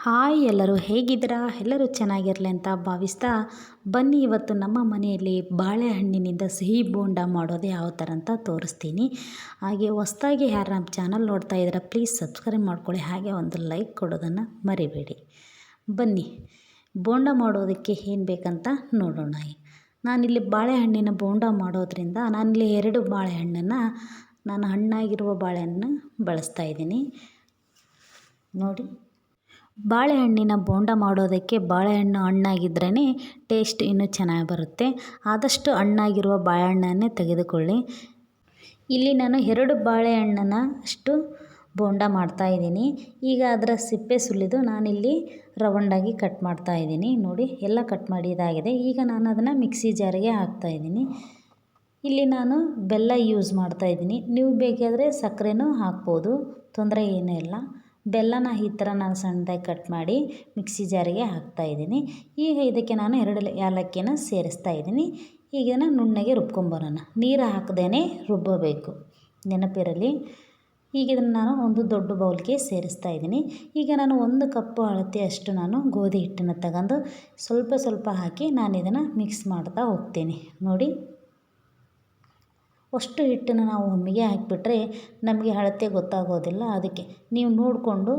Hi ಎಲ್ಲರೂ ಹೇಗಿದ್ದೀರಾ? ಎಲ್ಲರೂ ಚೆನ್ನಾಗಿರಲಿ ಅಂತ ಭಾವಿಸ್ತಾ ಬನ್ನಿ ಇವತ್ತು ನಮ್ಮ ಮನೆಯಲ್ಲಿ ಬಾಳೆಹಣ್ಣಿನಿಂದ ಸಿಹಿ ಬೋಂಡ ಮಾಡೋದು ಯಾವ ಥರ ಅಂತ ತೋರಿಸ್ತೀನಿ. ಹಾಗೆ ಹೊಸ್ದಾಗಿ ಯಾರು ನಮ್ಮ ಚಾನಲ್ ನೋಡ್ತಾ ಇದ್ದೀರಾ ಪ್ಲೀಸ್ ಸಬ್ಸ್ಕ್ರೈಬ್ ಮಾಡ್ಕೊಳ್ಳಿ, ಹಾಗೆ ಒಂದು ಲೈಕ್ ಕೊಡೋದನ್ನು ಮರಿಬೇಡಿ. ಬನ್ನಿ ಬೋಂಡ ಮಾಡೋದಕ್ಕೆ ಏನು ಬೇಕಂತ ನೋಡೋಣ. ನಾನಿಲ್ಲಿ ಬಾಳೆಹಣ್ಣಿನ ಬೋಂಡ ಮಾಡೋದ್ರಿಂದ ನಾನಿಲ್ಲಿ 2 ಬಾಳೆಹಣ್ಣನ್ನು ನಾನು ಹಣ್ಣಾಗಿರುವ ಬಾಳೆಹಣ್ಣು ಬಳಸ್ತಾ ಇದ್ದೀನಿ ನೋಡಿ. ಬಾಳೆಹಣ್ಣಿನ ಬೋಂಡ ಮಾಡೋದಕ್ಕೆ ಬಾಳೆಹಣ್ಣು ಹಣ್ಣಾಗಿದ್ರೇ ಟೇಸ್ಟ್ ಇನ್ನೂ ಚೆನ್ನಾಗಿ ಬರುತ್ತೆ. ಆದಷ್ಟು ಹಣ್ಣಾಗಿರುವ ಬಾಳೆಹಣ್ಣನ್ನೇ ತೆಗೆದುಕೊಳ್ಳಿ. ಇಲ್ಲಿ ನಾನು 2 ಬಾಳೆಹಣ್ಣನ್ನು ಅಷ್ಟು ಬೋಂಡ ಮಾಡ್ತಾಯಿದ್ದೀನಿ. ಈಗ ಅದರ ಸಿಪ್ಪೆ ಸುಲಿದು ನಾನಿಲ್ಲಿ ರೌಂಡಾಗಿ ಕಟ್ ಮಾಡ್ತಾಯಿದ್ದೀನಿ ನೋಡಿ. ಎಲ್ಲ ಕಟ್ ಮಾಡಿದಾಗಿದೆ. ಈಗ ನಾನು ಅದನ್ನು ಮಿಕ್ಸಿ ಜಾರಿಗೆ ಹಾಕ್ತಾಯಿದ್ದೀನಿ. ಇಲ್ಲಿ ನಾನು ಬೆಲ್ಲ ಯೂಸ್ ಮಾಡ್ತಾಯಿದ್ದೀನಿ. ನೀವು ಬೇಕಾದರೆ ಸಕ್ಕರೆನೂ ಹಾಕ್ಬೋದು, ತೊಂದರೆ ಏನೂ ಇಲ್ಲ. ಬೆಲ್ಲನ ಈ ಥರ ನಾನು ಸಣ್ಣದಾಗಿ ಕಟ್ ಮಾಡಿ ಮಿಕ್ಸಿ ಜಾರಿಗೆ ಹಾಕ್ತಾಯಿದ್ದೀನಿ. ಈಗ ಇದಕ್ಕೆ ನಾನು 2 ಏಲಕ್ಕಿನ ಸೇರಿಸ್ತಾ ಇದ್ದೀನಿ. ಈಗ ನುಣ್ಣಗೆ ರುಬ್ಕೊಂಬರೋಣ. ನೀರು ಹಾಕದೇ ರುಬ್ಬಬೇಕು, ನೆನಪಿರಲಿ. ಈಗ ಇದನ್ನು ನಾನು ಒಂದು ದೊಡ್ಡ ಬೌಲ್ಗೆ ಸೇರಿಸ್ತಾ ಇದ್ದೀನಿ. ಈಗ ನಾನು 1 ಕಪ್ಪು ಅಳತೆಯಷ್ಟು ನಾನು ಗೋಧಿ ಹಿಟ್ಟನ್ನು ತಗೊಂಡು ಸ್ವಲ್ಪ ಸ್ವಲ್ಪ ಹಾಕಿ ನಾನು ಇದನ್ನು ಮಿಕ್ಸ್ ಮಾಡ್ತಾ ಹೋಗ್ತೀನಿ ನೋಡಿ. ಅಷ್ಟು ಹಿಟ್ಟನ್ನು ನಾವು ಒಮ್ಮೆಗೆ ಹಾಕಿಬಿಟ್ರೆ ನಮಗೆ ಅಳತೆ ಗೊತ್ತಾಗೋದಿಲ್ಲ. ಅದಕ್ಕೆ ನೀವು ನೋಡಿಕೊಂಡು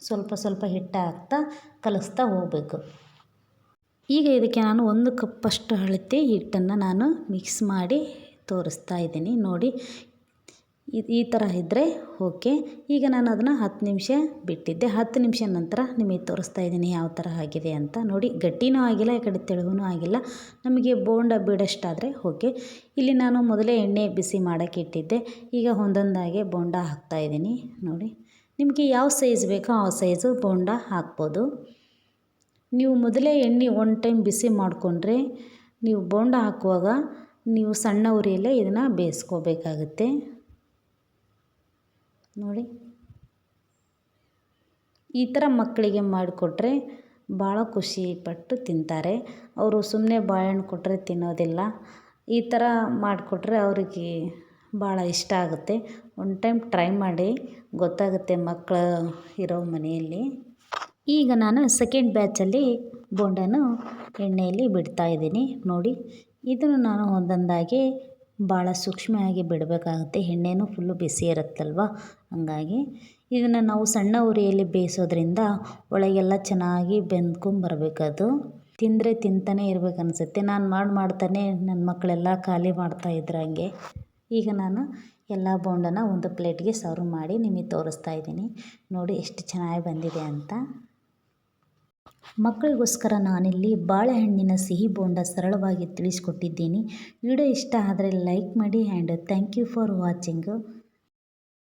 ಸ್ವಲ್ಪ ಸ್ವಲ್ಪ ಹಿಟ್ಟು ಹಾಕ್ತಾ ಕಲಿಸ್ತಾ ಹೋಗಬೇಕು. ಈಗ ಇದಕ್ಕೆ ನಾನು 1 ಕಪ್ಪಷ್ಟು ಅಳತೆ ಹಿಟ್ಟನ್ನು ನಾನು ಮಿಕ್ಸ್ ಮಾಡಿ ತೋರಿಸ್ತಾ ಇದ್ದೀನಿ ನೋಡಿ. ಈ ಥರ ಇದ್ದರೆ ಓಕೆ. ಈಗ ನಾನು ಅದನ್ನು 10 ನಿಮಿಷ ಬಿಟ್ಟಿದ್ದೆ. 10 ನಿಮಿಷ ನಂತರ ನಿಮಗೆ ತೋರಿಸ್ತಾ ಇದ್ದೀನಿ ಯಾವ ಥರ ಆಗಿದೆ ಅಂತ ನೋಡಿ. ಗಟ್ಟಿನೂ ಆಗಿಲ್ಲ, ಈ ಕಡೆ ತೆಳುವೂ ಆಗಿಲ್ಲ. ನಮಗೆ ಬೋಂಡ ಬಿಡೋಷ್ಟಾದರೆ ಓಕೆ. ಇಲ್ಲಿ ನಾನು ಮೊದಲೇ ಎಣ್ಣೆ ಬಿಸಿ ಮಾಡೋಕ್ಕೆ ಇಟ್ಟಿದ್ದೆ. ಈಗ ಒಂದೊಂದಾಗೆ ಬೋಂಡ ಹಾಕ್ತಾಯಿದ್ದೀನಿ ನೋಡಿ. ನಿಮಗೆ ಯಾವ ಸೈಜ್ ಬೇಕೋ ಆ ಸೈಜು ಬೋಂಡ ಹಾಕ್ಬೋದು. ನೀವು ಮೊದಲೇ ಎಣ್ಣೆ 1 ಟೈಮ್ ಬಿಸಿ ಮಾಡಿಕೊಂಡ್ರೆ ನೀವು ಬೋಂಡ ಹಾಕುವಾಗ ನೀವು ಸಣ್ಣ ಉರಿಯಲ್ಲೇ ಇದನ್ನು ಬೇಯಿಸ್ಕೋಬೇಕಾಗುತ್ತೆ ನೋಡಿ. ಈ ಥರ ಮಕ್ಕಳಿಗೆ ಮಾಡಿಕೊಟ್ರೆ ಭಾಳ ಖುಷಿಪಟ್ಟು ತಿಂತಾರೆ. ಅವರು ಸುಮ್ಮನೆ ಬಾಳೆಹಣ್ಣು ಕೊಟ್ಟರೆ ತಿನ್ನೋದಿಲ್ಲ. ಈ ಥರ ಮಾಡಿಕೊಟ್ರೆ ಅವರಿಗೆ ಭಾಳ ಇಷ್ಟ ಆಗುತ್ತೆ. 1 ಟೈಮ್ ಟ್ರೈ ಮಾಡಿ, ಗೊತ್ತಾಗುತ್ತೆ ಮಕ್ಕಳು ಇರೋ ಮನೆಯಲ್ಲಿ. ಈಗ ನಾನು ಸೆಕೆಂಡ್ ಬ್ಯಾಚಲ್ಲಿ ಬೋಂಡನು ಎಣ್ಣೆಯಲ್ಲಿ ಬಿಡ್ತಾಯಿದ್ದೀನಿ ನೋಡಿ. ಇದನ್ನು ನಾನು ಒಂದೊಂದಾಗಿ ಭಾಳ ಸೂಕ್ಷ್ಮವಾಗಿ ಬಿಡಬೇಕಾಗುತ್ತೆ. ಎಣ್ಣೆನೂ ಫುಲ್ಲು ಬಿಸಿ ಇರುತ್ತಲ್ವ, ಹಂಗಾಗಿ ಇದನ್ನು ನಾವು ಸಣ್ಣ ಉರಿಯಲ್ಲಿ ಬೇಯಿಸೋದ್ರಿಂದ ಒಳಗೆಲ್ಲ ಚೆನ್ನಾಗಿ ಬೆಂದ್ಕೊಂಬರ್ಬೇಕದು. ತಿಂದರೆ ತಿಂತಾನೆ ಇರ್ಬೇಕು ಅನಿಸುತ್ತೆ. ನಾನು ಮಾಡ್ತಾನೆ ನನ್ನ ಮಕ್ಕಳೆಲ್ಲ ಖಾಲಿ ಮಾಡ್ತಾಯಿದ್ರು ಹಂಗೆ. ಈಗ ನಾನು ಎಲ್ಲ ಬೋಂಡನ ಒಂದು ಪ್ಲೇಟ್ಗೆ ಸರ್ವ್ ಮಾಡಿ ನಿಮಗೆ ತೋರಿಸ್ತಾ ಇದ್ದೀನಿ ನೋಡಿ ಎಷ್ಟು ಚೆನ್ನಾಗಿ ಬಂದಿದೆ ಅಂತ. ಮಕ್ಕಳಿಗೋಸ್ಕರ ನಾನಿಲ್ಲಿ ಬಾಳೆಹಣ್ಣಿನ ಸಿಹಿ ಬೋಂಡ ಸರಳವಾಗಿ ತಿಳಿಸ್ಕೊಟ್ಟಿದ್ದೀನಿ. ವಿಡಿಯೋ ಇಷ್ಟ ಆದರೆ ಲೈಕ್ ಮಾಡಿ and thank you for watching.